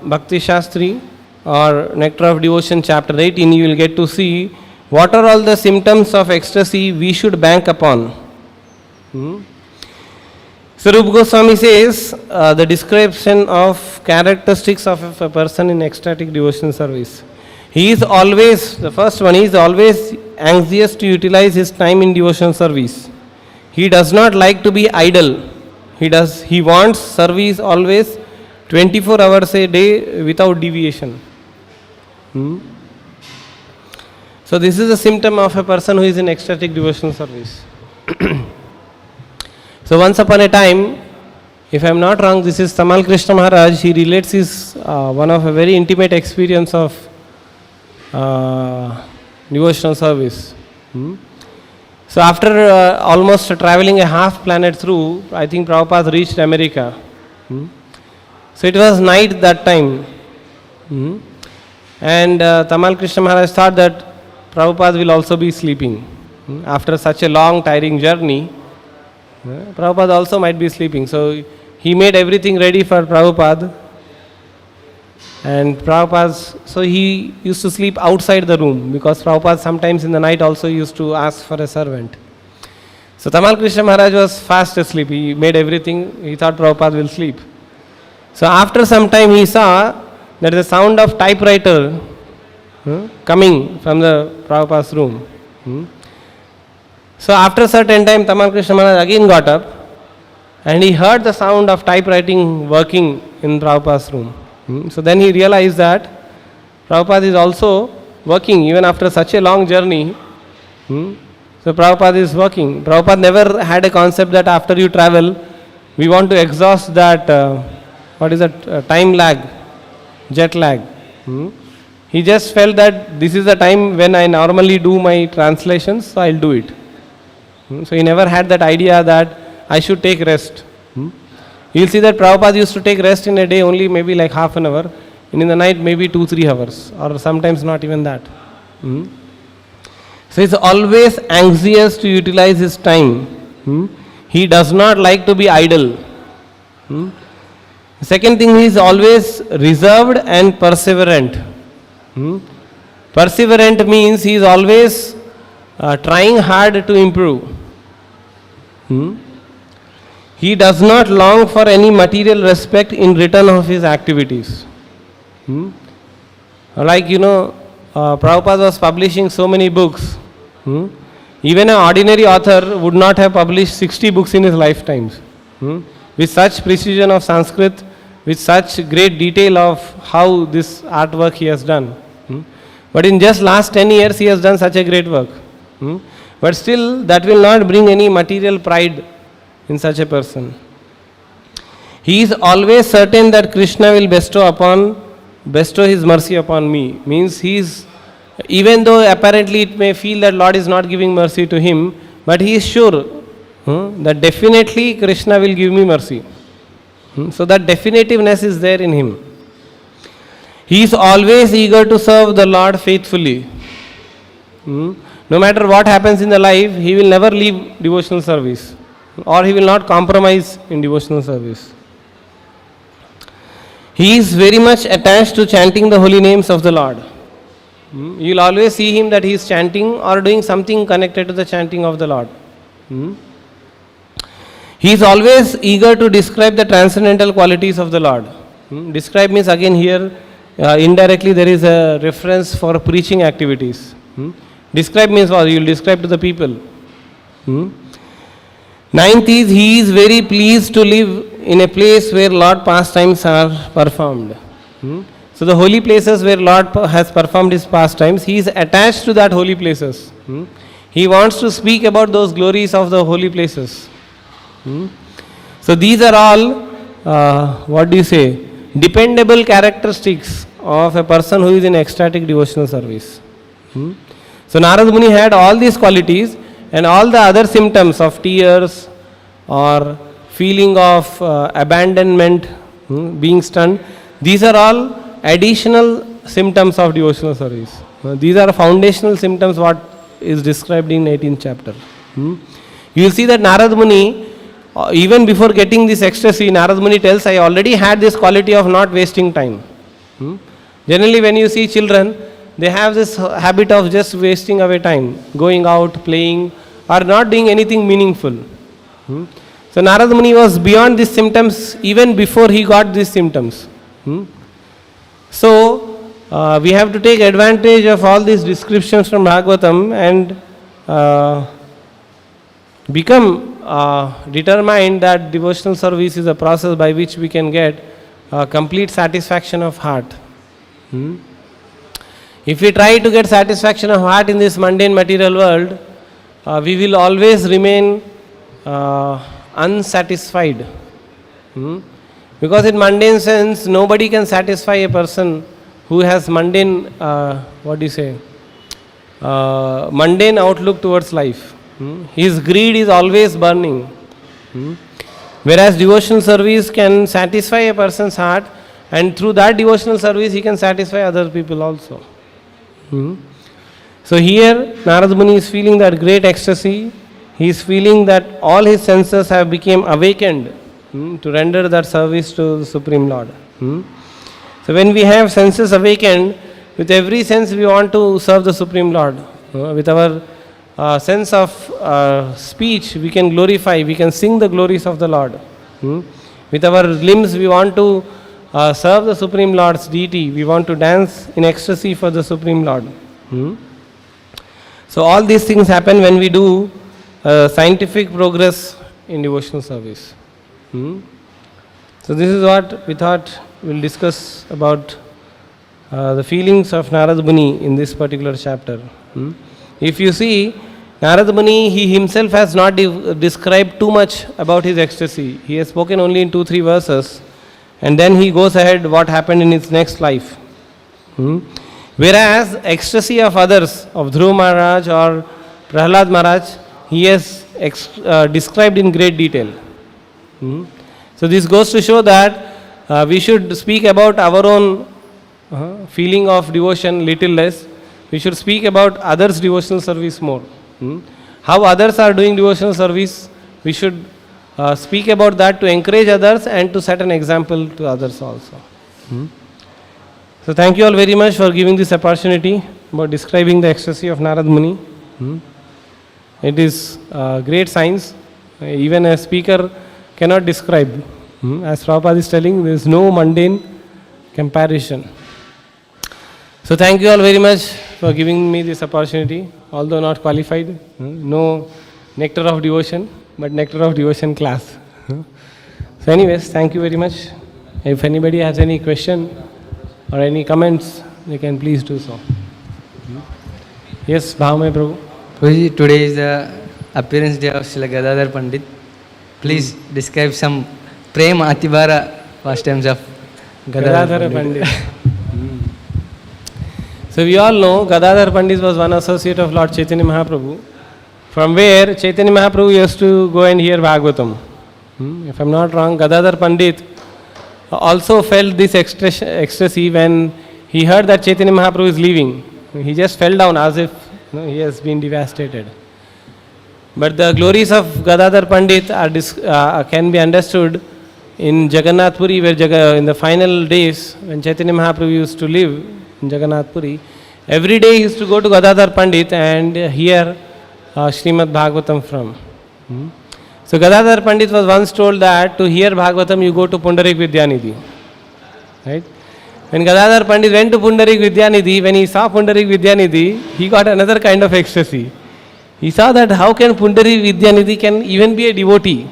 Bhakti Shastri or Nectar of Devotion chapter 18, you will get to see what are all the symptoms of ecstasy we should bank upon. So Rupa Goswami says the description of characteristics of a person in ecstatic devotion service. He is always, the first one, he is always anxious to utilize his time in devotion service. He does not like to be idle. He wants service always 24 hours a day without deviation. So this is a symptom of a person who is in ecstatic devotional service. So once upon a time, if I am not wrong, this is Tamal Krishna Maharaj. He relates his one of a very intimate experience of devotional service. So after almost traveling a half planet through, I think Prabhupada reached America. So it was night that time. And Tamal Krishna Maharaj thought that Prabhupada will also be sleeping. After such a long tiring journey, Prabhupada also might be sleeping. So he made everything ready for Prabhupada. And so he used to sleep outside the room, because Prabhupada sometimes in the night also used to ask for a servant. So Tamal Krishna Maharaj was fast asleep. He made everything, he thought Prabhupada will sleep. So after some time he saw that the sound of typewriter coming from the Prabhupada's room. So after a certain time, Tamal Krishna Maharaj again got up and he heard the sound of typewriting working in Prabhupada's room. So then he realized that Prabhupada is also working even after such a long journey. So Prabhupada is working. Prabhupada never had a concept that after you travel, we want to exhaust that, time lag, jet lag. He just felt that this is the time when I normally do my translations, so I'll do it. So he never had that idea that I should take rest. You'll see that Prabhupada used to take rest in a day only maybe like half an hour, and in the night maybe 2-3 hours, or sometimes not even that. So he's always anxious to utilize his time. He does not like to be idle. Second thing, he is always reserved and perseverant. Perseverant means he is always trying hard to improve. He does not long for any material respect in return of his activities. Like Prabhupada was publishing so many books. Even an ordinary author would not have published 60 books in his lifetimes. With such precision of Sanskrit, with such great detail of how this artwork he has done. But in just last 10 years he has done such a great work. But still that will not bring any material pride in such a person. He is always certain that Krishna will bestow his mercy upon me. Means he is, even though apparently it may feel that Lord is not giving mercy to him, but he is sure that definitely Krishna will give me mercy. So that definitiveness is there in him. He is always eager to serve the Lord faithfully. No matter what happens in the life, he will never leave devotional service, or he will not compromise in devotional service. He is very much attached to chanting the holy names of the Lord. You will always see him that he is chanting or doing something connected to the chanting of the Lord. He is always eager to describe the transcendental qualities of the Lord. Describe means again here indirectly there is a reference for preaching activities. Describe means what? You will describe to the people. Ninth is, he is very pleased to live in a place where Lord pastimes are performed. So the holy places where Lord has performed his pastimes, he is attached to that holy places. He wants to speak about those glories of the holy places. So these are all, dependable characteristics of a person who is in ecstatic devotional service. So Narad Muni had all these qualities, and all the other symptoms of tears or feeling of abandonment, being stunned, these are all additional symptoms of devotional service. These are foundational symptoms what is described in 18th chapter. You will see that Narad Muni, even before getting this ecstasy, Narad Muni tells, I already had this quality of not wasting time. Generally when you see children, they have this habit of just wasting away time, going out, playing, or not doing anything meaningful. So Narad Muni was beyond these symptoms even before he got these symptoms. So we have to take advantage of all these descriptions from Bhagavatam and become determined that devotional service is a process by which we can get complete satisfaction of heart. If we try to get satisfaction of heart in this mundane material world, we will always remain unsatisfied. Because in mundane sense, nobody can satisfy a person who has mundane, mundane outlook towards life. His greed is always burning. Whereas devotional service can satisfy a person's heart, and through that devotional service he can satisfy other people also. So here Narad Muni is feeling that great ecstasy. He is feeling that all his senses have become awakened to render that service to the Supreme Lord. So when we have senses awakened, with every sense we want to serve the Supreme Lord. With our sense of speech we can glorify, we can sing the glories of the Lord. With our limbs we want to serve the Supreme Lord's deity, we want to dance in ecstasy for the Supreme Lord. So all these things happen when we do scientific progress in devotional service. So this is what we thought we'll discuss about the feelings of Narad Muni in this particular chapter. If you see, Narad Muni, he himself has not described too much about his ecstasy. He has spoken only in 2-3 verses, and then he goes ahead what happened in his next life. Whereas ecstasy of others, of Dhruva Maharaj or Prahlad Maharaj, he has described in great detail. So this goes to show that we should speak about our own feeling of devotion little less. We should speak about others' devotional service more. How others are doing devotional service, we should speak about that to encourage others and to set an example to others also. So thank you all very much for giving this opportunity about describing the ecstasy of Narad Muni. It is great science. Even a speaker cannot describe. As Prabhupada is telling, there is no mundane comparison. So thank you all very much for giving me this opportunity, although not qualified. No Nectar of Devotion, but Nectar of Devotion class. So anyways, thank you very much. If anybody has any question or any comments, they can please do so. Yes, Bhavamay Prabhu. Prabhuji, today is the appearance day of Srila Gadadhar Pandit. Please describe some Prema Atibara pastimes of Gadadhar Pandit. So we all know Gadadhar Pandit was one associate of Lord Chaitanya Mahaprabhu, from where Chaitanya Mahaprabhu used to go and hear Bhagavatam. If I am not wrong, Gadadhar Pandit also felt this ecstasy when he heard that Chaitanya Mahaprabhu is leaving. He just fell down as if he has been devastated. But the glories of Gadadhar Pandit can be understood in Jagannath Puri, where in the final days when Chaitanya Mahaprabhu used to live in Jagannath Puri, every day he used to go to Gadadhar Pandit and hear Śrīmad-Bhāgavatam from. So Gadadhar Pandit was once told that to hear Bhagavatam you go to Pundarik Vidyanidhi. Right? When Gadadhar Pandit went to Pundarik Vidyanidhi, when he saw Pundarik Vidyanidhi, he got another kind of ecstasy. He saw that how can Pundarik Vidyanidhi can even be a devotee.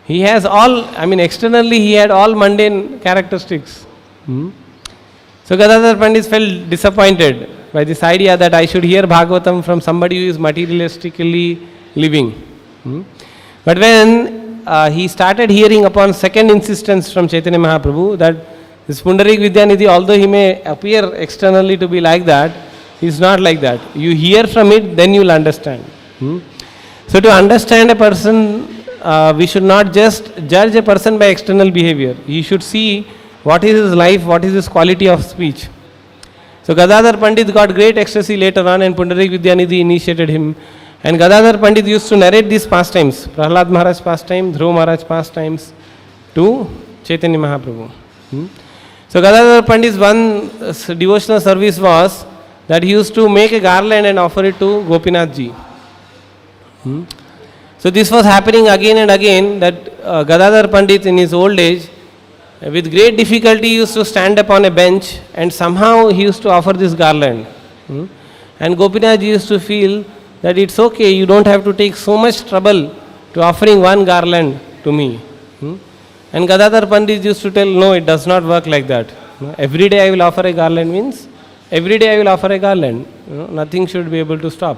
He has all, externally he had all mundane characteristics. So Gadadhar Pandit felt disappointed by this idea that I should hear Bhagavatam from somebody who is materialistically living. But when he started hearing upon second insistence from Chaitanya Mahaprabhu that this Pundarik Vidyanidhi, although he may appear externally to be like that, he is not like that. You hear from it, then you will understand. So to understand a person, we should not just judge a person by external behavior. He should see what is his life, what is his quality of speech. So Gadadhar Pandit got great ecstasy later on and Pundarik Vidyanidhi initiated him. And Gadadhar Pandit used to narrate these pastimes, Prahlad Maharaj pastime, Dhruva Maharaj pastimes, to Chaitanya Mahaprabhu. So Gadadhar Pandit's one devotional service was that he used to make a garland and offer it to Gopinath ji. So this was happening again and again, that Gadadhar Pandit in his old age, with great difficulty, he used to stand upon a bench and somehow he used to offer this garland. And Gopinath ji used to feel that it's okay, you don't have to take so much trouble to offering one garland to me. And Gadadhar Pandit used to tell, no, it does not work like that. Every day I will offer a garland means every day I will offer a garland. Nothing should be able to stop.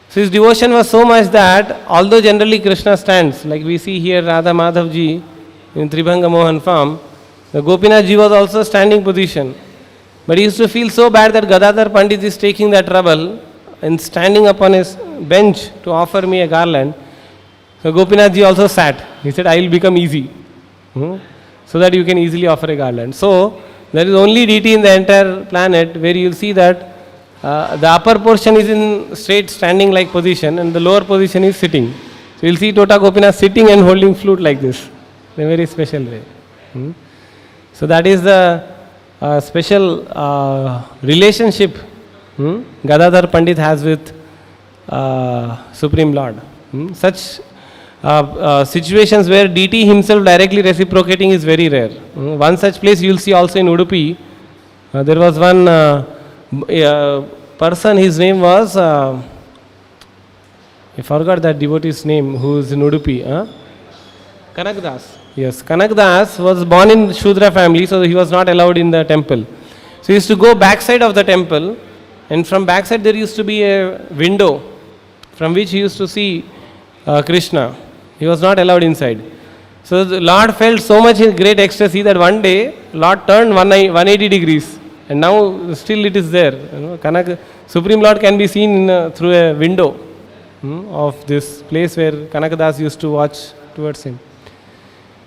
So his devotion was so much that although generally Krishna stands, like we see here Radha Madhav ji in Tribhanga Mohan form, the Gopinath ji was also standing position. But he used to feel so bad that Gadadhar Pandit is taking that trouble and standing upon his bench to offer me a garland. So Gopinath ji also sat. He said, I will become easy. So that you can easily offer a garland. So there is only deity in the entire planet where you will see that the upper portion is in straight standing like position and the lower position is sitting. So you will see Tota Gopinath sitting and holding flute like this in a very special way. So that is the special relationship Gadadhar Pandit has with Supreme Lord. Such situations where deity himself directly reciprocating is very rare. One such place you will see also in Udupi. There was one person, his name was, I forgot that devotee's name, who is in Udupi. Kanakdas. Yes, Kanakdas was born in Shudra family, so he was not allowed in the temple. So he used to go backside of the temple, and from backside there used to be a window from which he used to see Krishna. He was not allowed inside. So the Lord felt so much in great ecstasy that one day Lord turned 180 degrees. And now still it is there. Supreme Lord can be seen through a window of this place where Kanakadas used to watch towards him.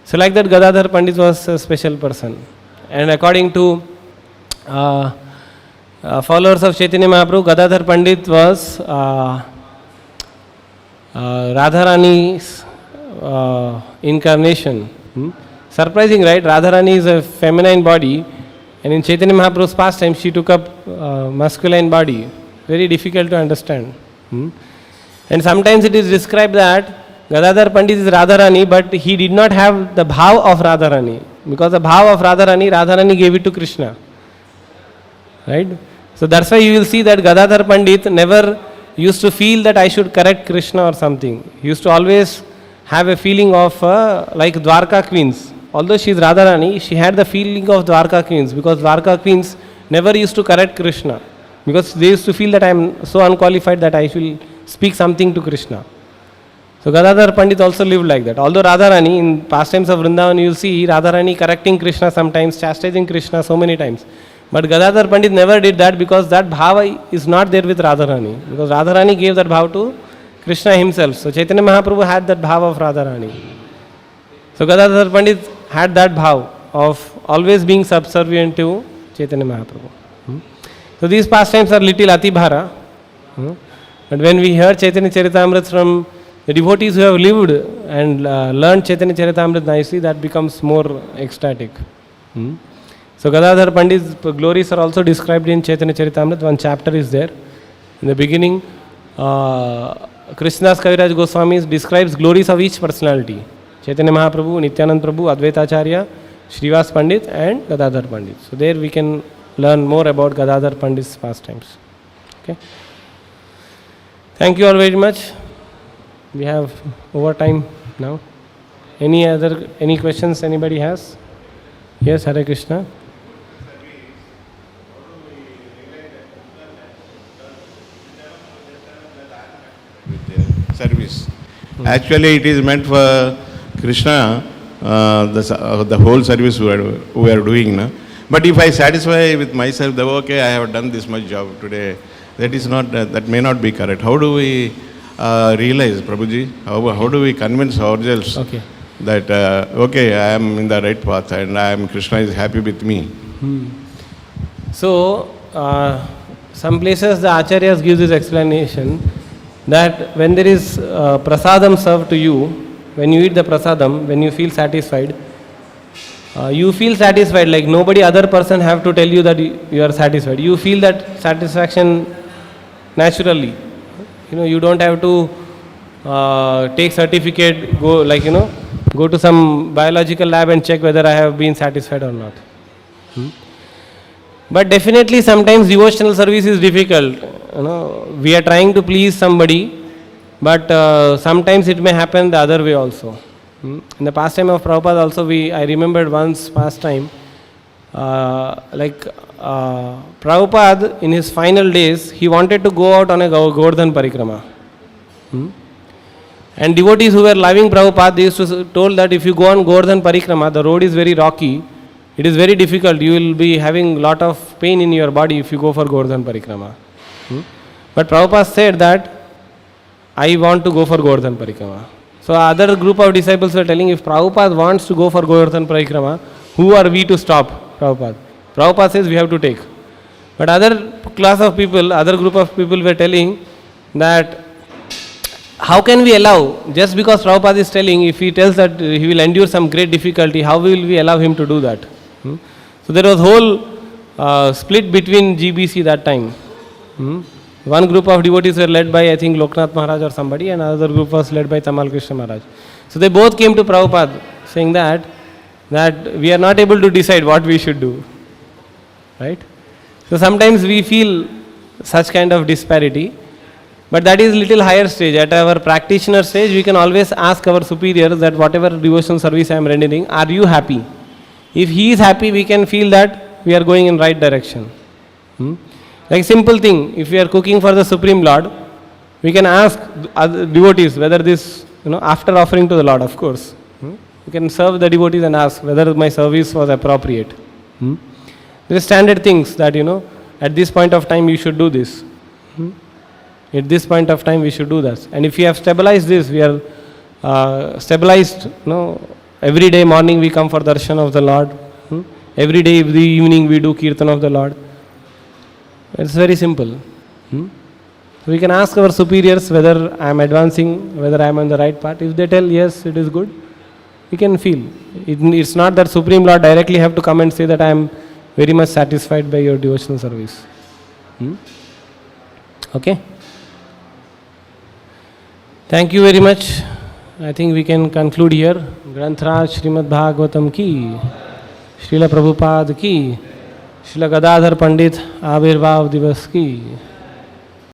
So like that Gadadhar Pandit was a special person. And according to followers of Chaitanya Mahaprabhu, Gadadhar Pandit was Radharani's incarnation. Surprising, right? Radharani is a feminine body. And in Chaitanya Mahaprabhu's pastime, she took up masculine body. Very difficult to understand. And sometimes it is described that Gadadhar Pandit is Radharani, but he did not have the bhav of Radharani. Because the bhav of Radharani gave it to Krishna. Right? So that's why you will see that Gadadhar Pandit never used to feel that I should correct Krishna or something. He used to always have a feeling of like Dwarka queens. Although she is Radharani, she had the feeling of Dwarka queens, because Dwarka queens never used to correct Krishna, because they used to feel that I am so unqualified that I should speak something to Krishna. So Gadadhar Pandit also lived like that. Although Radharani, in pastimes of Vrindavan, you will see Radharani correcting Krishna sometimes, chastising Krishna so many times. But Gadadhar Pandit never did that, because that bhava is not there with Radharani. Because Radharani gave that bhava to Krishna himself. So Chaitanya Mahaprabhu had that bhava of Radharani. So Gadadhar Pandit had that bhav of always being subservient to Chaitanya Mahaprabhu. So these pastimes are little atibhara. But when we hear Chaitanya Charitamrita from the devotees who have lived and learned Chaitanya Charitamrita nicely, that becomes more ecstatic. So Gadadhar Pandit's glories are also described in Chaitanya Charitamrita. One chapter is there. In the beginning, Krishnadas Kaviraj Goswami describes glories of each personality. Chaitanya Mahaprabhu, Nityanand Prabhu, Advaita Acharya, Srivas Pandit and Gadadhar Pandit. So there we can learn more about Gadadhar Pandit's pastimes. Okay. Thank you all very much. We have overtime now. Any questions anybody has? Yes, Hare Krishna. Service. Actually, it is meant for Krishna, the whole service we are doing. No? But if I satisfy with myself, that okay, I have done this much job today, that is not, that may not be correct. How do we realize, Prabhuji, how do we convince ourselves that, okay, I am in the right path and Krishna is happy with me? So, some places the Acharyas give this explanation that when there is prasadam served to you, when you eat the prasadam, when you feel satisfied like nobody other person have to tell you that you are satisfied. You feel that satisfaction naturally. You don't have to take certificate, go to some biological lab and check whether I have been satisfied or not. But definitely sometimes devotional service is difficult. We are trying to please somebody, but sometimes it may happen the other way also. In the pastime of Prabhupada also, I remembered once pastime, Prabhupada in his final days, he wanted to go out on a Govardhan Parikrama. And devotees who were loving Prabhupada, they used to told that if you go on Govardhan Parikrama, the road is very rocky, it is very difficult, you will be having lot of pain in your body if you go for Govardhan Parikrama. But Prabhupada said that, I want to go for Govardhan Parikrama. So other group of disciples were telling, if Prabhupada wants to go for Govardhan Parikrama, who are we to stop Prabhupada? Prabhupada says we have to take. But other class of people, other group of people were telling that, how can we allow, just because Prabhupada is telling, if he tells that he will endure some great difficulty, how will we allow him to do that? So there was whole split between GBC that time. One group of devotees were led by, I think, Loknath Maharaj or somebody, and another group was led by Tamal Krishna Maharaj. So they both came to Prabhupada saying that we are not able to decide what we should do. Right? So sometimes we feel such kind of disparity, but that is little higher stage. At our practitioner stage, we can always ask our superiors that whatever devotion service I am rendering, are you happy? If he is happy, we can feel that we are going in right direction. Like simple thing, if we are cooking for the Supreme Lord, we can ask other devotees whether this, after offering to the Lord, of course. You can serve the devotees and ask whether my service was appropriate. There are standard things that, at this point of time you should do this. At this point of time we should do that. And if we have stabilized this, we are stabilized, every day morning we come for darshan of the Lord. Every day in the evening we do kirtan of the Lord. It's very simple. We can ask our superiors whether I am advancing, whether I am on the right path. If they tell yes, it is good, we can feel. It's not that Supreme Lord directly have to come and say that I am very much satisfied by your devotional service. Okay? Thank you very much. I think we can conclude here. Grantraj Śrīmad-Bhāgavatam ki, Srila Prabhupada ki, Srila Gadadhar Pandit Abhirbhav Divas ki.